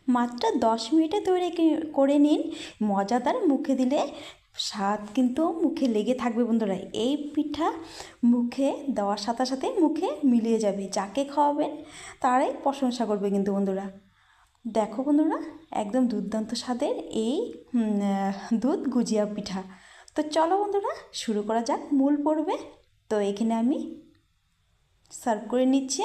মাত্র 10 মিনিটে তৈরি করে নিন। মজাদার, মুখে দিলে স্বাদ কিন্তু মুখে লেগে থাকবে বন্ধুরা। এই পিঠা মুখে দেওয়ার সাথে সাথে মুখে মিলিয়ে যাবে, যাকে খাওয়াবেন তারাই প্রশংসা করবে কিন্তু বন্ধুরা। দেখো বন্ধুরা, একদম দুর্দান্ত স্বাদের এই দুধ গুজিয়া পিঠা। তো চলো বন্ধুরা, শুরু করা যাক মূল পর্বে। তো এখানে আমি সার্ভ করে নিচ্ছি।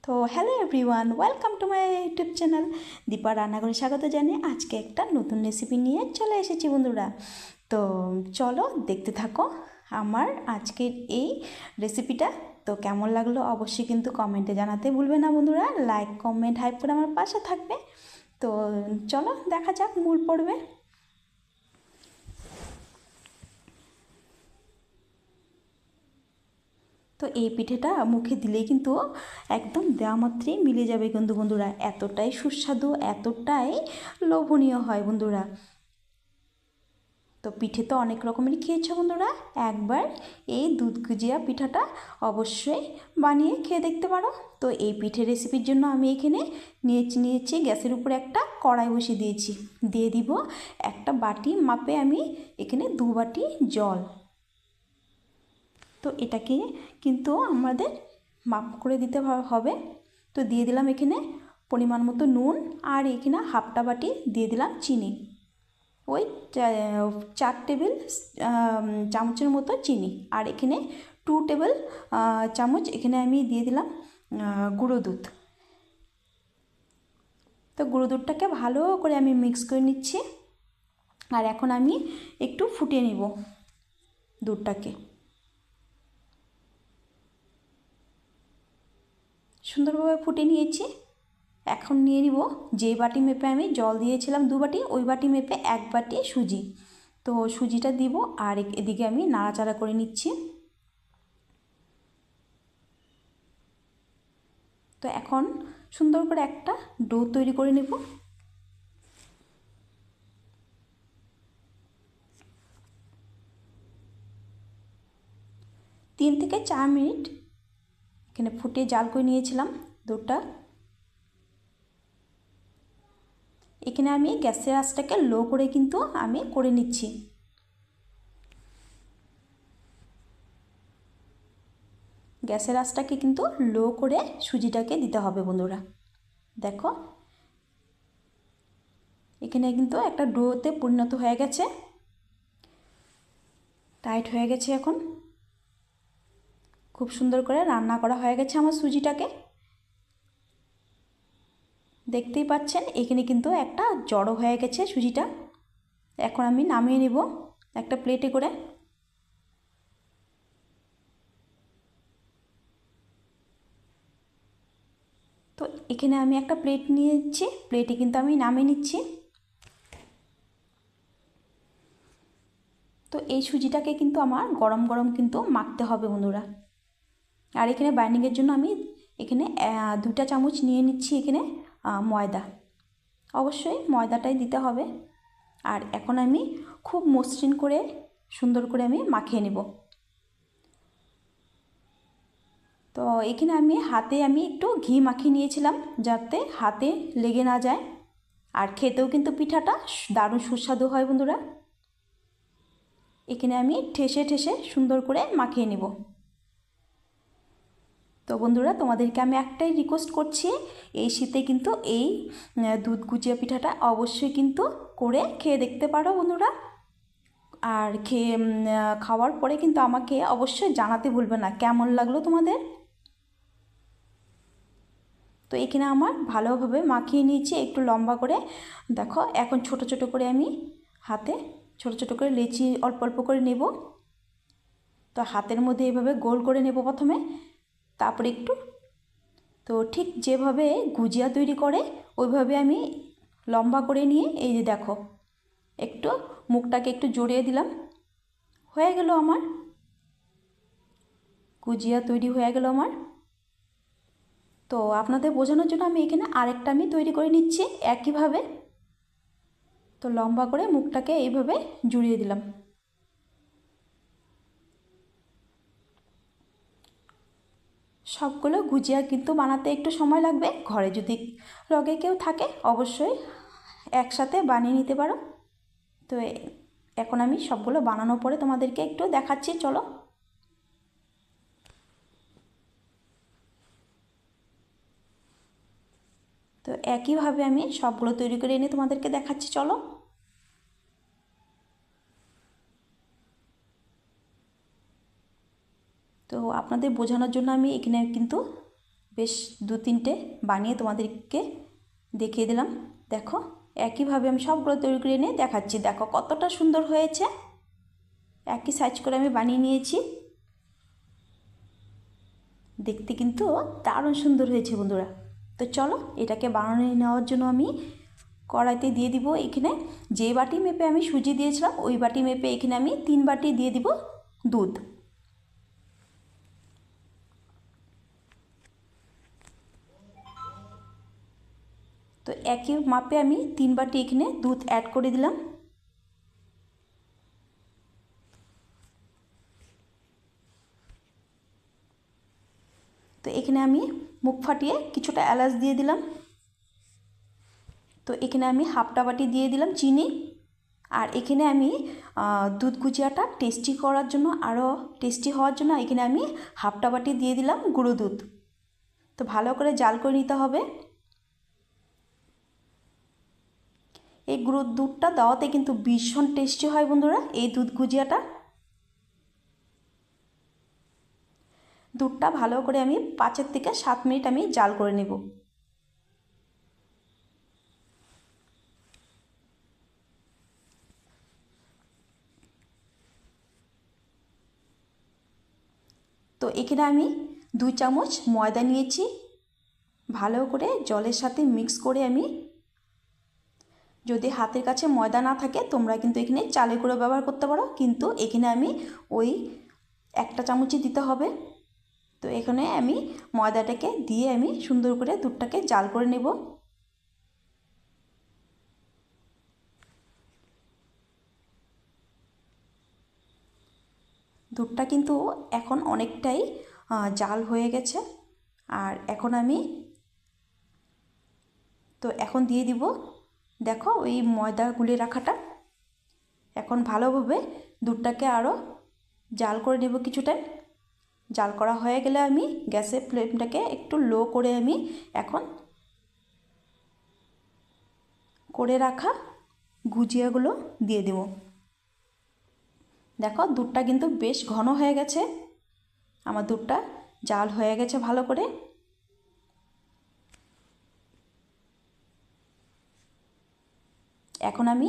তো hello everyone, welcome to my YouTube channel Dipa রান্নাঘরে স্বাগত জানিয়ে আজকে একটা নতুন রেসিপি নিয়ে চলে এসেছি বন্ধুরা। তো চলো দেখতে থাকো আমার আজকের এই রেসিপিটা। তো কেমন লাগলো অবশ্যই কিন্তু কমেন্টে জানাতে ভুলবে না বন্ধুরা। লাইক কমেন্ট হাইপ করে আমার পাশে থাকবে। তো চলো দেখা যাক মূল পর্বে। তো এই পিঠেটা মুখে দিলেই কিন্তু একদম দেওয়া মাত্রই মিলে যাবে কিন্তু বন্ধুরা। এতটাই সুস্বাদু, এতটাই লোভনীয় হয় বন্ধুরা। তো পিঠে তো অনেক রকমেরই খেয়েছো বন্ধুরা, একবার এই দুধ গুজিয়া পিঠাটা অবশ্যই বানিয়ে খেয়ে দেখতে পারো। তো এই পিঠে রেসিপির জন্য আমি এখানে নিয়েছি গ্যাসের উপরে একটা কড়াই বসিয়ে দিয়েছি। দিয়ে দিব একটা বাটি মাপে আমি এখানে 2 বাটি জল। তো এটাকে কিন্তু আমাদের মাপ করে দিতে হবে। তো দিয়ে দিলাম এখানে পরিমাণ মতো নুন, আর এখানে হাফটা বাটি দিয়ে দিলাম চিনি। ওই 4 টেবিল চামচের মতো চিনি। আর এখানে 2 টেবিল চামচ এখানে আমি দিয়ে দিলাম গুঁড়ো দুধ। তো গুঁড়ো দুধটাকে ভালো করে আমি মিক্স করে নিচ্ছি। আর এখন আমি একটু ফুটিয়ে নিব দুধটাকে। সুন্দরভাবে ফুটিয়ে নিয়েছি। এখন নিয়ে নিব যে বাটি মেপে আমি জল দিয়েছিলাম 2 বাটি, ওই বাটি মেপে 1 বাটি সুজি। তো সুজিটা দিব, আর এদিকে আমি নাড়াচাড়া করে নিচ্ছি। তো এখন সুন্দর করে একটা ডো তৈরি করে নেব। তিন থেকে 4 মিনিট এখানে ফুটিয়ে জাল করে নিয়েছিলাম দুধটা। এখানে আমি গ্যাসের আঁচটাকে লো করে কিন্তু আমি করে নিচ্ছি। গ্যাসের আঁচটাকে কিন্তু লো করে সুজিটাকে দিতে হবে বন্ধুরা। দেখো এখানে কিন্তু একটা ডোতে পরিণত হয়ে গেছে, টাইট হয়ে গেছে। এখন খুব সুন্দর করে রান্না করা হয়ে গেছে আমার সুজিটাকে। দেখতেই পাচ্ছেন এখানে কিন্তু একটা জড়ো হয়ে গেছে সুজিটা। এখন আমি নামিয়ে নেব একটা প্লেটে করে। তো এখানে আমি একটা প্লেট নিয়েছি, প্লেটে কিন্তু আমি নামিয়ে নিচ্ছি। তো এই সুজিটাকে কিন্তু আমার গরম গরম কিন্তু মাখতে হবে বন্ধুরা। আর এখানে বাইন্ডিংয়ের জন্য আমি এখানে 2টা চামচ নিয়ে নিচ্ছি এখানে ময়দা। অবশ্যই ময়দাটাই দিতে হবে। আর এখন আমি খুব মসৃণ করে সুন্দর করে আমি মাখিয়ে নেব। তো এখানে আমি হাতে একটু ঘি মাখিয়ে নিয়েছিলাম যাতে হাতে লেগে না যায়। আর খেতেও কিন্তু পিঠাটা দারুণ সুস্বাদু হয় বন্ধুরা। এখানে আমি ঠেসে ঠেসে সুন্দর করে মাখিয়ে নেব। তো বন্ধুরা, তোমাদেরকে আমি একটাই রিকোয়েস্ট করছি, এই শীতে কিন্তু এই দুধ গুজিয়া পিঠাটা অবশ্যই কিন্তু করে খেয়ে দেখতে পারো বন্ধুরা। আর খাওয়ার পরে কিন্তু আমাকে অবশ্যই জানাতে ভুলবে না কেমন লাগলো তোমাদের। তো এখানে আমার ভালোভাবে মাখিয়ে নিয়েছি একটু লম্বা করে। দেখো এখন ছোট ছোট করে আমি হাতে ছোট ছোট করে লেচি অল্প অল্প করে নেব। তো হাতের মধ্যে এভাবে গোল করে নেব প্রথমে, তারপরে একটু, তো ঠিক যেভাবে গুজিয়া তৈরি করে ওইভাবে আমি লম্বা করে নিয়ে এই যে দেখো একটু মুখটাকে একটু জড়িয়ে দিলাম। হয়ে গেল আমার গুজিয়া তৈরি হয়ে গেল আমার। তো আপনাদের বোঝানোর জন্য আমি এখানে আরেকটা আমি তৈরি করে নিচ্ছি একইভাবে। তো লম্বা করে মুখটাকে এইভাবে জুড়িয়ে দিলাম। সবগুলো গুজিয়া কিন্তু বানাতে একটু সময় লাগবে। ঘরে যদি লগে কেউ থাকে অবশ্যই একসাথে বানিয়ে নিতে পারো। তো এখন আমি সবগুলো বানানোর পরে তোমাদেরকে একটু দেখাচ্ছি, চলো। তো একইভাবে আমি সবগুলো তৈরি করে এনে তোমাদেরকে দেখাচ্ছি, চলো। তো আপনাদের বোঝানোর জন্য আমি এখানে কিন্তু বেশ 2-3টে বানিয়ে তোমাদেরকে দেখিয়ে দিলাম। দেখো একইভাবে আমি সবগুলো তৈরি করে এনে দেখাচ্ছি। দেখো কতটা সুন্দর হয়েছে, একই সাইজ করে আমি বানিয়ে নিয়েছি। দেখতে কিন্তু দারুণ সুন্দর হয়েছে বন্ধুরা। তো চলো এটাকে বানিয়ে নেওয়ার জন্য আমি কড়াইতে দিয়ে দিব এখানে যে বাটি মেপে আমি সুজি দিয়েছিলাম ওই বাটি মেপে এখানে আমি 3 বাটি দিয়ে দিব দুধ। তো একই মাপে আমি 3 বাটি এখানে দুধ অ্যাড করে দিলাম। তো এখানে আমি মুখ ফাটিয়ে কিছুটা এলাচ দিয়ে দিলাম। তো এখানে আমি হাফটা বাটি দিয়ে দিলাম চিনি। আর এখানে আমি দুধ গুজিয়াটা টেস্টি করার জন্য, আরও টেস্টি হওয়ার জন্য এখানে আমি হাফটা বাটি দিয়ে দিলাম গুঁড়ো দুধ। তো ভালো করে জাল করে নিতে হবে। এই গুঁড়ো দুধটা দেওয়াতে কিন্তু ভীষণ টেস্টি হয় বন্ধুরা এই দুধ গুজিয়াটা। দুধটা ভালো করে আমি 5 থেকে 7 মিনিট আমি জাল করে নেব। তো এখানে আমি 2 চামচ ময়দা নিয়েছি, ভালো করে জলের সাথে মিক্স করে আমি, যদি হাতের কাছে ময়দা না থাকে তোমরা কিন্তু এখানে চালের গুঁড়ো ব্যবহার করতে পারো, কিন্তু এখানে আমি ওই 1 চামচই দিতে হবে। তো এখানে আমি ময়দাটাকে দিয়ে আমি সুন্দর করে দুধটাকে জাল করে নেব। দুধটা কিন্তু এখন অনেকটাই জাল হয়ে গেছে। আর এখন আমি এখন দিয়ে দিব, দেখো ওই ময়দা গুলে রাখাটা। এখন ভালোভাবে দুধটাকে আরও জাল করে নেব কিছু টাইম। জাল করা হয়ে গেলে আমি গ্যাসের ফ্লেমটাকে একটু লো করে আমি এখন করে রাখা গুজিয়াগুলো দিয়ে দেব। দেখো দুধটা কিন্তু বেশ ঘন হয়ে গেছে, আমার দুধটা জাল হয়ে গেছে ভালো করে। এখন আমি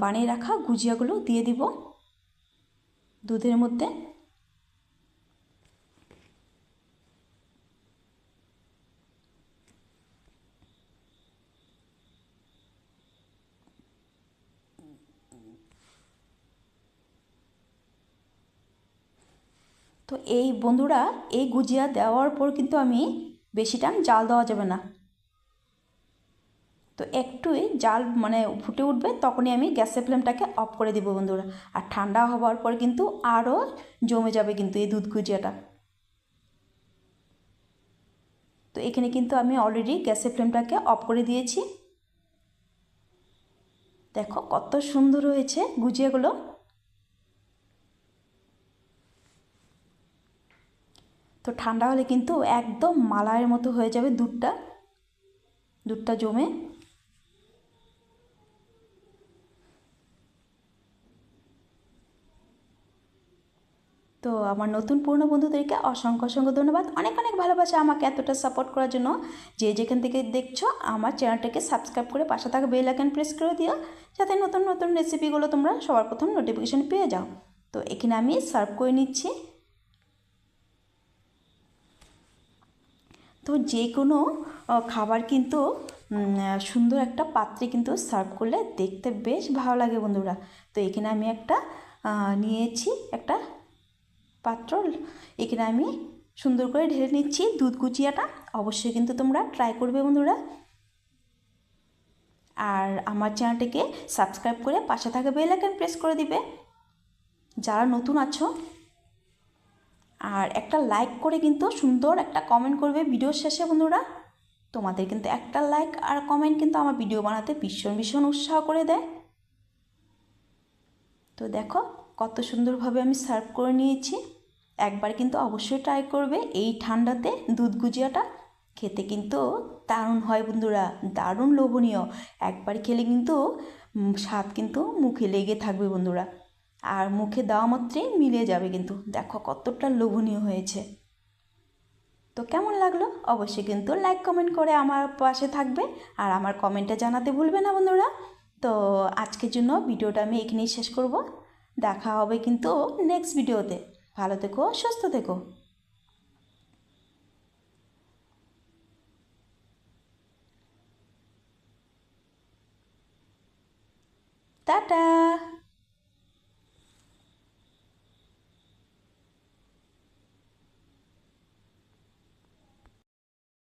বানিয়ে রাখা গুজিয়াগুলো দিয়ে দিব দুধের মধ্যে। তো এই বন্ধুরা এই গুজিয়া দেওয়ার পর কিন্তু আমি বেশি টাইম জাল দেওয়া যাবে না। তো একটুই জাল মানে ফুটে উঠবে তখনই আমি গ্যাসের ফ্লেমটাকে অফ করে দেবো বন্ধুরা। আর ঠান্ডা হওয়ার পর কিন্তু আরও জমে যাবে কিন্তু এই দুধ গুজিয়াটা। তো এখানে কিন্তু আমি অলরেডি গ্যাসের ফ্লেমটাকে অফ করে দিয়েছি। দেখো কত সুন্দর হয়েছে গুজিয়াগুলো। তো ঠান্ডা হলে কিন্তু একদম মালাইয়ের মতো হয়ে যাবে দুধটা জমে। তো আমার নতুন পুরনো বন্ধুদেরকে অসংখ্য অসংখ্য ধন্যবাদ, অনেক অনেক ভালোবাসা আমাকে এতটা সাপোর্ট করার জন্য। যে যেখান থেকে দেখছো আমার চ্যানেলটাকে সাবস্ক্রাইব করে পাশে থাকা বেল আইকন প্রেস করে দিও, যাতে নতুন নতুন রেসিপিগুলো তোমরা সবার প্রথম নোটিফিকেশন পেয়ে যাও। তো এখানে আমি সার্ভ করে নিচ্ছি। তো যে কোনো খাবার কিন্তু সুন্দর একটা পাত্রে কিন্তু সার্ভ করলে দেখতে বেশ ভালো লাগে বন্ধুরা। তো এখানে আমি একটা নিয়েছি একটা পাত্র, এখানে আমি সুন্দর করে ঢেলে নিচ্ছি দুধ গুজিয়াটা। অবশ্যই কিন্তু তোমরা ট্রাই করবে বন্ধুরা। আর আমার চ্যানেলটাকে সাবস্ক্রাইব করে পাশে থাকা বেল আইকন প্রেস করে দিবে যারা নতুন আছো। আর একটা লাইক করে কিন্তু সুন্দর একটা কমেন্ট করবে ভিডিওর শেষে বন্ধুরা। তোমাদের কিন্তু একটা লাইক আর কমেন্ট কিন্তু আমার ভিডিও বানাতে ভীষণ ভীষণ উৎসাহ করে দেয়। তো দেখো কত সুন্দরভাবে আমি সার্ভ করে নিয়েছি। একবার কিন্তু অবশ্যই ট্রাই করবে এই ঠান্ডাতে দুধ গুজিয়াটা, খেতে কিন্তু দারুণ হয় বন্ধুরা, দারুণ লোভনীয়। একবার খেলে কিন্তু স্বাদ কিন্তু মুখে লেগে থাকবে বন্ধুরা, আর মুখে দেওয়া মাত্রই মিলে যাবে কিন্তু। দেখো কতটা লোভনীয় হয়েছে। তো কেমন লাগলো অবশ্যই কিন্তু লাইক কমেন্ট করে আমার পাশে থাকবে, আর আমার কমেন্টে জানাতে ভুলবে না বন্ধুরা। তো আজকের জন্য ভিডিওটা আমি এখানেই শেষ করব। দেখা হবে কিন্তু নেক্সট ভিডিওতে। ভালো থেকো, সুস্থ থেকো। টাটা।